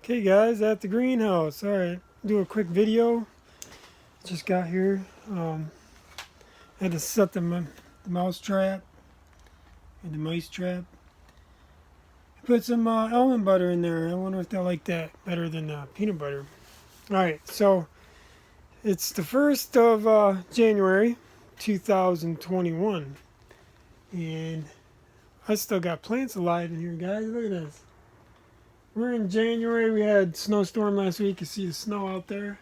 Okay guys, at the greenhouse. Alright, do a quick video. Just got here. Had to set the mouse trap and the mice trap. Put some almond butter in there. I wonder if they'll like that better than peanut butter. Alright, so it's the 1st of January 2021. And I still got plants alive in here, guys. Look at this. We're in January. We had snowstorm last week. You see the snow out there.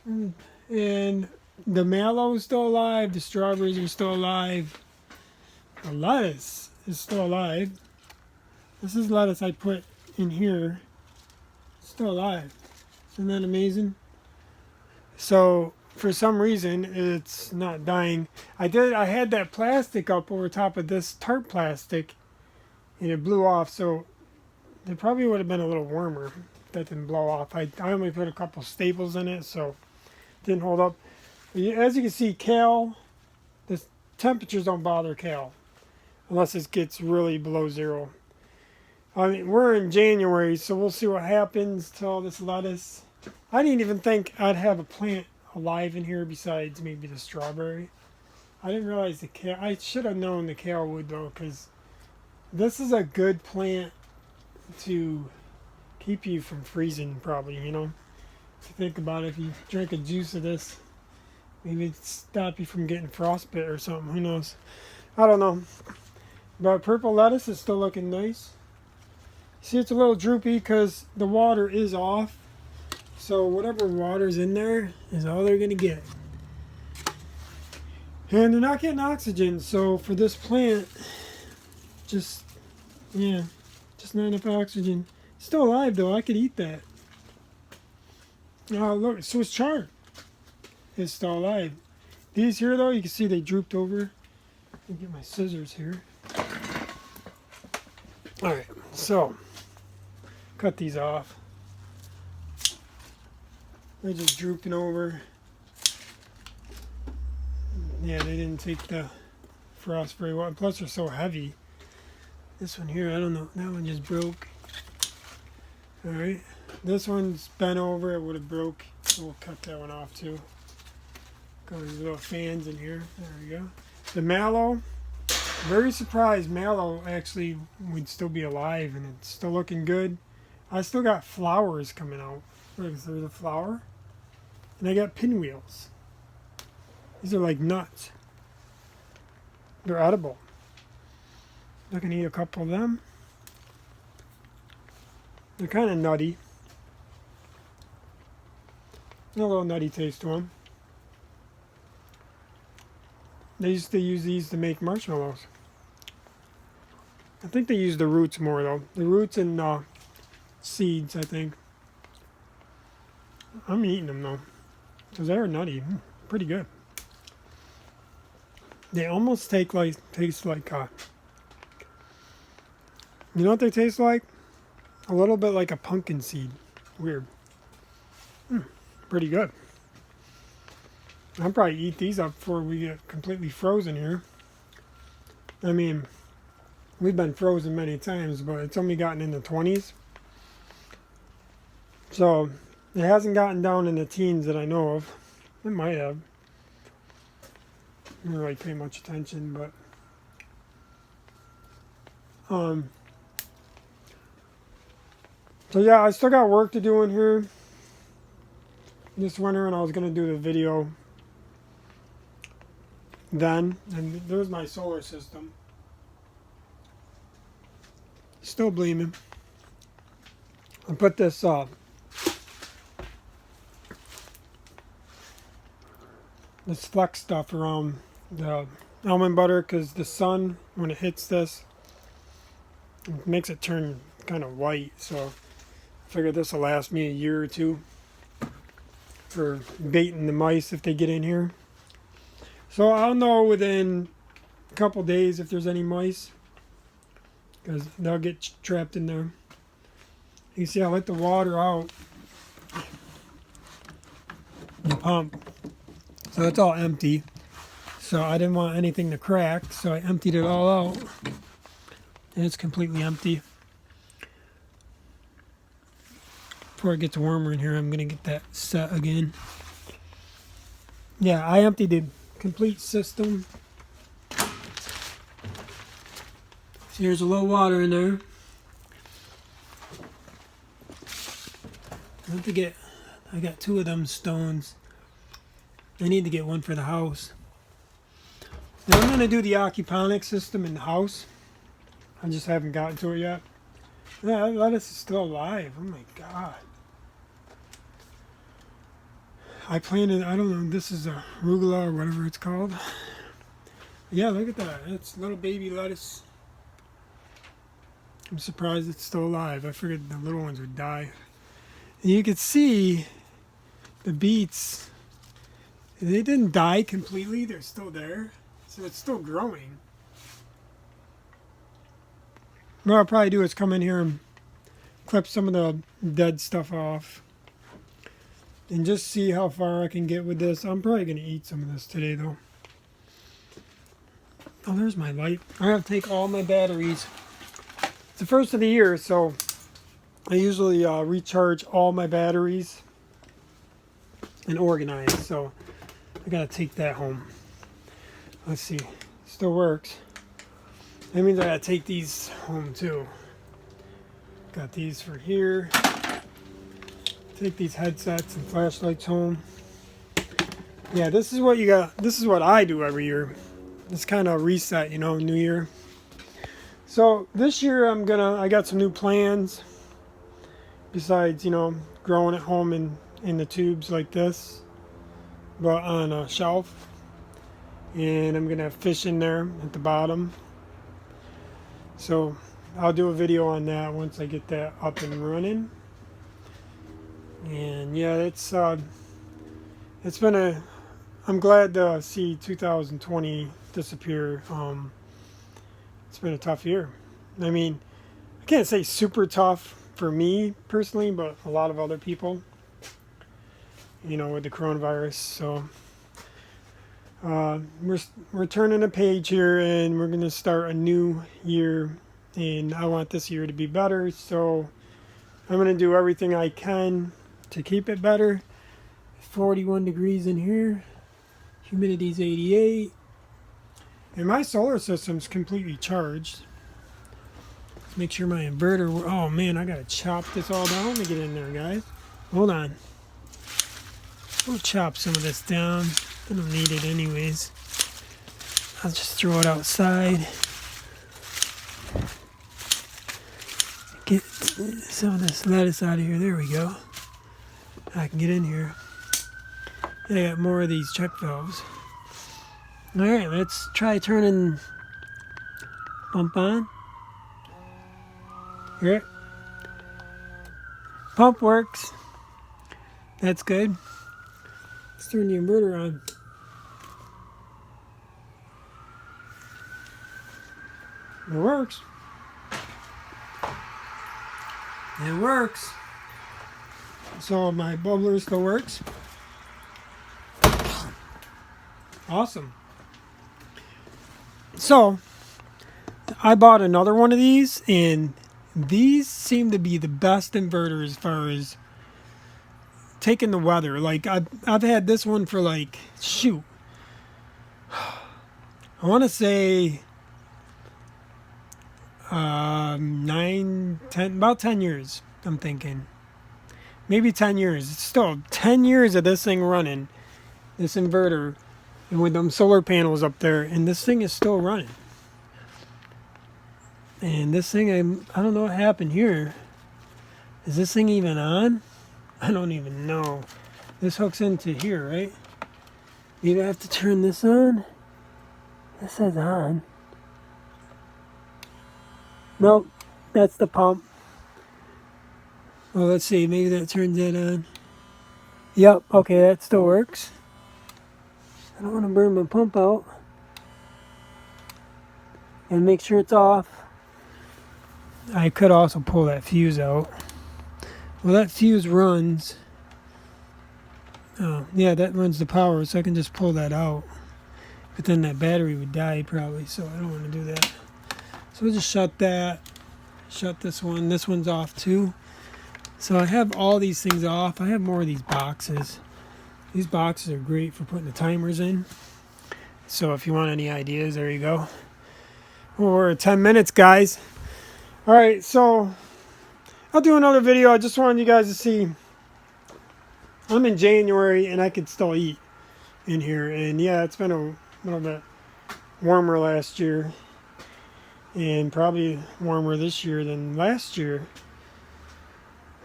And the mallow is still alive. The strawberries are still alive. The lettuce is still alive. This is lettuce I put in here. It's still alive. Isn't that amazing? So for some reason it's not dying. I had that plastic up over top of this tarp plastic and it blew off, so it probably would have been a little warmer if that didn't blow off. I only put a couple staples in it, so it didn't hold up. As you can see, kale, the temperatures don't bother kale unless it gets really below zero. I mean, we're in January, so we'll see what happens to all this lettuce. I didn't even think I'd have a plant alive in here besides maybe the strawberry. I didn't realize the kale. I should have known the kale would, though, because this is a good plant to keep you from freezing, probably, you know. If you think about it, if you drink a juice of this, maybe it'd stop you from getting frostbite or something. Who knows? I don't know. But purple lettuce is still looking nice. See, it's a little droopy because the water is off. So whatever water's in there is all they're going to get. And they're not getting oxygen. So for this plant, just not enough oxygen. Still alive though. I could eat that. Oh look, Swiss chard is still alive. These here though, you can see they drooped over. Let me get my scissors here. Alright, so cut these off. They're just drooping over. Yeah, they didn't take the frost very well. Plus they're so heavy. This one here, I don't know. That one just broke. Alright. This one's bent over. It would have broke. So we'll cut that one off too. Got these little fans in here. There we go. The mallow. Very surprised mallow actually would still be alive and it's still looking good. I still got flowers coming out. Look, there's a flower. And I got pinwheels. These are like nuts. They're edible. I can eat a couple of them. They're kind of nutty. A little nutty taste to them. They used to use these to make marshmallows. I think they use the roots more though. The roots and seeds, I think. I'm eating them though. Because they're nutty. Pretty good. They almost taste like you know what they taste like? A little bit like a pumpkin seed. Weird. Pretty good. I'll probably eat these up before we get completely frozen here. I mean, we've been frozen many times, but it's only gotten in the 20s. So, it hasn't gotten down in the teens that I know of. It might have. I didn't really pay much attention, but... So yeah, I still got work to do in here this winter, and I was going to do the video then. And there's my solar system. Still gleaming. I put this this flex stuff around the almond butter because the sun, when it hits this, it makes it turn kind of white. So I figured this will last me a year or two for baiting the mice if they get in here. So I'll know within a couple days if there's any mice because they'll get trapped in there. You see I let the water out the pump, so it's all empty. So I didn't want anything to crack, so I emptied it all out and it's completely empty. before it gets warmer in here, I'm going to get that set again. Yeah, I emptied the complete system. So here's a little water in there. I have to get, I got 2 of them stones. I need to get one for the house. Now I'm going to do the aquaponics system in the house. I just haven't gotten to it yet. Yeah, that lettuce is still alive. Oh my god. I planted, I don't know, this is a arugula or whatever it's called. Yeah, look at that. It's little baby lettuce. I'm surprised it's still alive. I figured the little ones would die. And you can see the beets. They didn't die completely. They're still there. So it's still growing. What I'll probably do is come in here and clip some of the dead stuff off. And just see how far I can get with this. I'm probably going to eat some of this today though. Oh, there's my light. I have to take all my batteries. It's the first of the year, so I usually recharge all my batteries and organize. So I got to take that home. Let's see. Still works. That means I got to take these home too. Got these for here. Take these headsets and flashlights home. Yeah, this is what you got. This is what I do every year. It's kind of reset, you know, New Year. So this year I got some new plans. Besides, you know, growing at home in the tubes like this, but on a shelf. And I'm gonna have fish in there at the bottom. So I'll do a video on that once I get that up and running. And yeah, it's been I'm glad to see 2020 disappear. It's been a tough year. I mean, I can't say super tough for me personally, but a lot of other people, you know, with the coronavirus. So we're turning a page here, and we're gonna start a new year, and I want this year to be better. So I'm gonna do everything I can to keep it better. 41 degrees in here, humidity's 88, and my solar system's completely charged. Let's make sure my inverter, oh man, I gotta chop this all down to get in there, guys. Hold on. We'll chop some of this down. I don't need it anyways. I'll just throw it outside. Get some of this lettuce out of here. There we go. I can get in here. I got more of these check valves. Alright, let's try turning pump on. Here. Pump works. That's good. Let's turn the inverter on. It works. It works. So my bubbler still works. Awesome. So I bought another one of these, and these seem to be the best inverter as far as taking the weather. Like I've had this one for like, shoot, I want to say 9, 10, about 10 years. I'm thinking maybe 10 years. It's still 10 years of this thing running, this inverter, and with them solar panels up there, and this thing is still running. And this thing, I don't know what happened here. Is this thing even on? I don't even know. This hooks into here, right? Maybe I have to turn this on. This says on. Nope, that's the pump. Well, let's see. Maybe that turns that on. Yep, okay, that still works. I don't want to burn my pump out. And make sure it's off. I could also pull that fuse out. Well, that fuse runs. Oh, yeah, that runs the power, so I can just pull that out. But then that battery would die probably, so I don't want to do that. So we'll just shut that. Shut this one. This one's off too. So I have all these things off. I have more of these boxes. These boxes are great for putting the timers in. So if you want any ideas, there you go. Well, we're at 10 minutes, guys. All right, so I'll do another video. I just wanted you guys to see. I'm in January and I could still eat in here. And yeah, it's been a little bit warmer last year. And probably warmer this year than last year.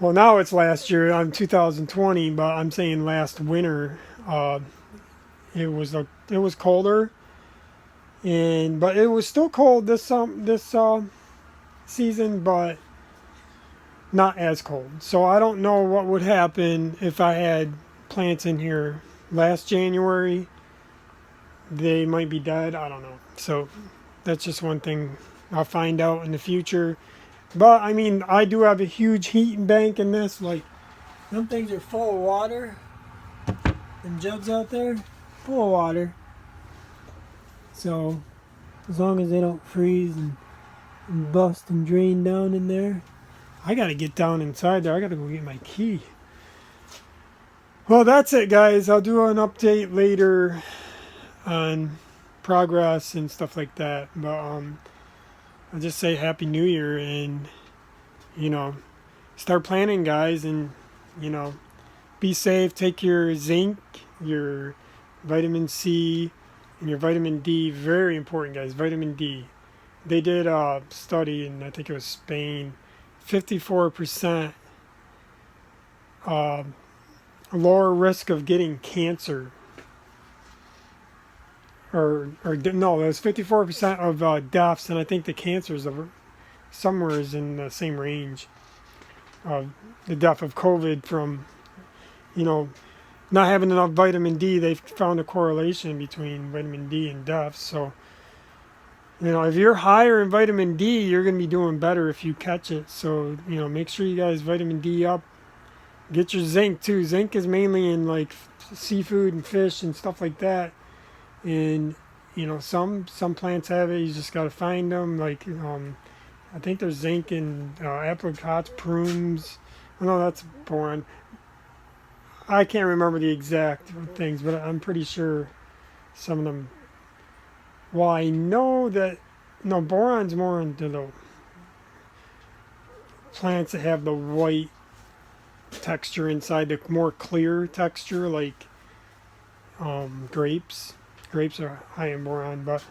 Well, now it's last year. I'm 2020, but I'm saying last winter. It was colder, but it was still cold this season, but not as cold. So I don't know what would happen if I had plants in here last January. They might be dead. I don't know. So that's just one thing I'll find out in the future. But I mean, I do have a huge heating bank in this. Like, them things are full of water. Them jugs out there, full of water. So as long as they don't freeze and bust and drain down in there. I gotta get down inside there. I gotta go get my key. Well, that's it, guys. I'll do an update later on progress and stuff like that. But I'll just say Happy New Year, and start planning, guys, and be safe. Take your zinc, your vitamin C, and your vitamin D. Very important, guys. Vitamin D. They did a study in, I think it was Spain. 54% lower risk of getting cancer. Or no, it was 54% of deaths, and I think the cancers of somewhere is in the same range of the death of COVID from, not having enough vitamin D. They've found a correlation between vitamin D and deaths. So, if you're higher in vitamin D, you're going to be doing better if you catch it. So, make sure you guys vitamin D up. Get your zinc too. Zinc is mainly in like seafood and fish and stuff like that. And, some plants have it. You just got to find them. Like, I think there's zinc in apricots, prunes. I know that's boron. I can't remember the exact things, but I'm pretty sure some of them. Well, I know that, no, boron's more into the plants that have the white texture inside, the more clear texture, like grapes. Grapes are high in boron, but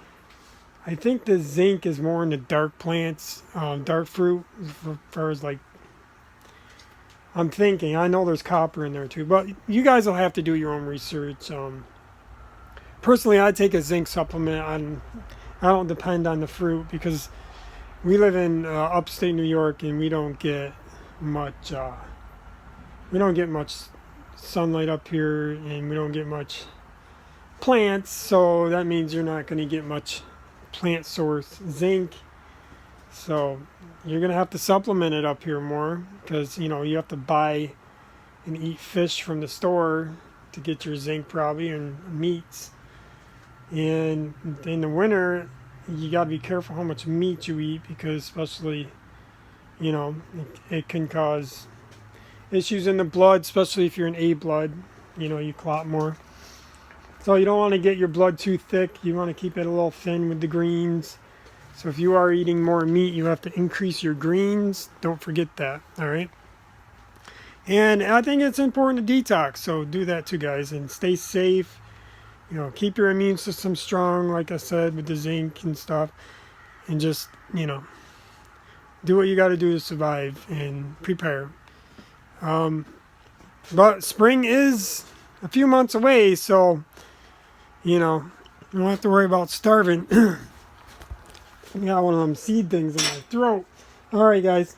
I think the zinc is more in the dark plants, dark fruit, as far as like, I'm thinking. I know there's copper in there too, but you guys will have to do your own research. Personally, I take a zinc supplement. I don't depend on the fruit because we live in upstate New York and we don't get much. We don't get much sunlight up here, and we don't get much plants. So that means you're not going to get much plant source zinc. So you're going to have to supplement it up here more because you have to buy and eat fish from the store to get your zinc probably, and meats. And in the winter, you got to be careful how much meat you eat because especially, it can cause issues in the blood, especially if you're in A blood. You clot more. So you don't want to get your blood too thick. You want to keep it a little thin with the greens. So if you are eating more meat, you have to increase your greens. Don't forget that, all right? And I think it's important to detox, so do that too, guys, and stay safe. Keep your immune system strong, like I said, with the zinc and stuff, and just, do what you got to do to survive and prepare. But spring is a few months away, so, you don't have to worry about starving. I got one of them seed things in my throat. All right, guys.